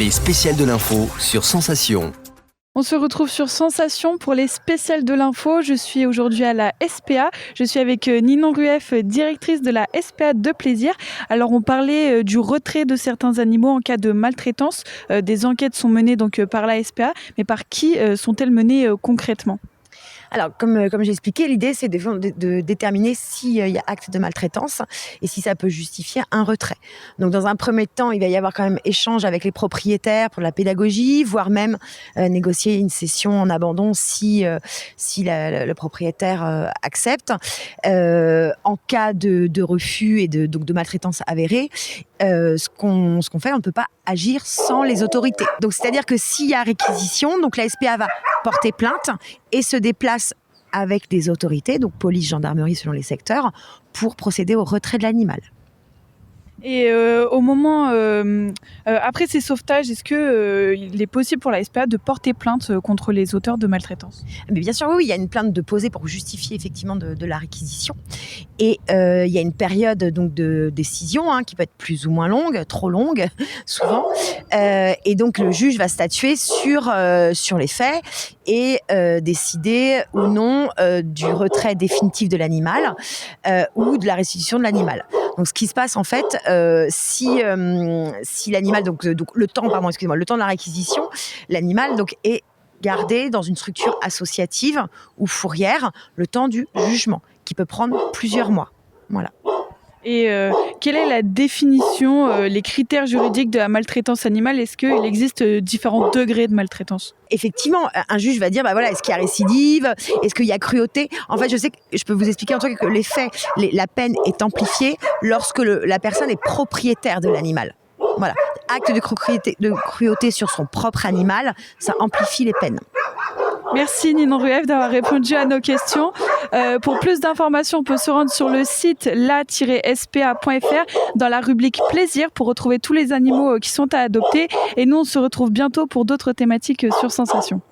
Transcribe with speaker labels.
Speaker 1: Les spéciales de l'info sur Sensation.
Speaker 2: On se retrouve sur Sensation pour les spéciales de l'info. Je suis aujourd'hui à la SPA. Je suis avec Ninon Rueff, directrice de la SPA de Plaisir. Alors on parlait du retrait de certains animaux en cas de maltraitance. Des enquêtes sont menées donc par la SPA, mais par qui sont-elles menées concrètement ?
Speaker 3: Alors, comme j'ai expliqué, l'idée, c'est de déterminer s'il y a acte de maltraitance et si ça peut justifier un retrait. Donc, dans un premier temps, il va y avoir quand même échange avec les propriétaires pour la pédagogie, voire même négocier une cession en abandon si le propriétaire accepte. En cas de refus et de maltraitance avérée, ce qu'on fait, on ne peut pas agir sans les autorités. Donc, c'est-à-dire que s'il y a réquisition, donc la SPA va porter plainte et se déplace avec des autorités, donc police, gendarmerie selon les secteurs, pour procéder au retrait de l'animal.
Speaker 2: Et au moment, après ces sauvetages, est-ce qu'il est possible pour la SPA de porter plainte contre les auteurs de maltraitance ?
Speaker 3: Mais bien sûr, oui, il y a une plainte de poser pour justifier effectivement de la réquisition. Et il y a une période donc de décision qui peut être plus ou moins longue, trop longue souvent. Et donc le juge va statuer sur les faits et décider ou non du retrait définitif de l'animal ou de la restitution de l'animal. Donc ce qui se passe en fait, si l'animal donc le temps de la réquisition, l'animal donc est gardé dans une structure associative ou fourrière le temps du jugement, qui peut prendre plusieurs mois. Voilà.
Speaker 2: Et quelle est la définition, les critères juridiques de la maltraitance animale ? Est-ce qu'il existe différents degrés de maltraitance ?
Speaker 3: Effectivement, un juge va dire, est-ce qu'il y a récidive ? Est-ce qu'il y a cruauté ? En fait, je peux vous expliquer en tout cas que les faits, la peine est amplifiée lorsque la personne est propriétaire de l'animal. Voilà. Acte de cruauté sur son propre animal, ça amplifie les peines.
Speaker 2: Merci Ninon Rueff d'avoir répondu à nos questions. Pour plus d'informations, on peut se rendre sur le site la-spa.fr dans la rubrique Plaisir pour retrouver tous les animaux qui sont à adopter. Et nous, on se retrouve bientôt pour d'autres thématiques sur Sensation.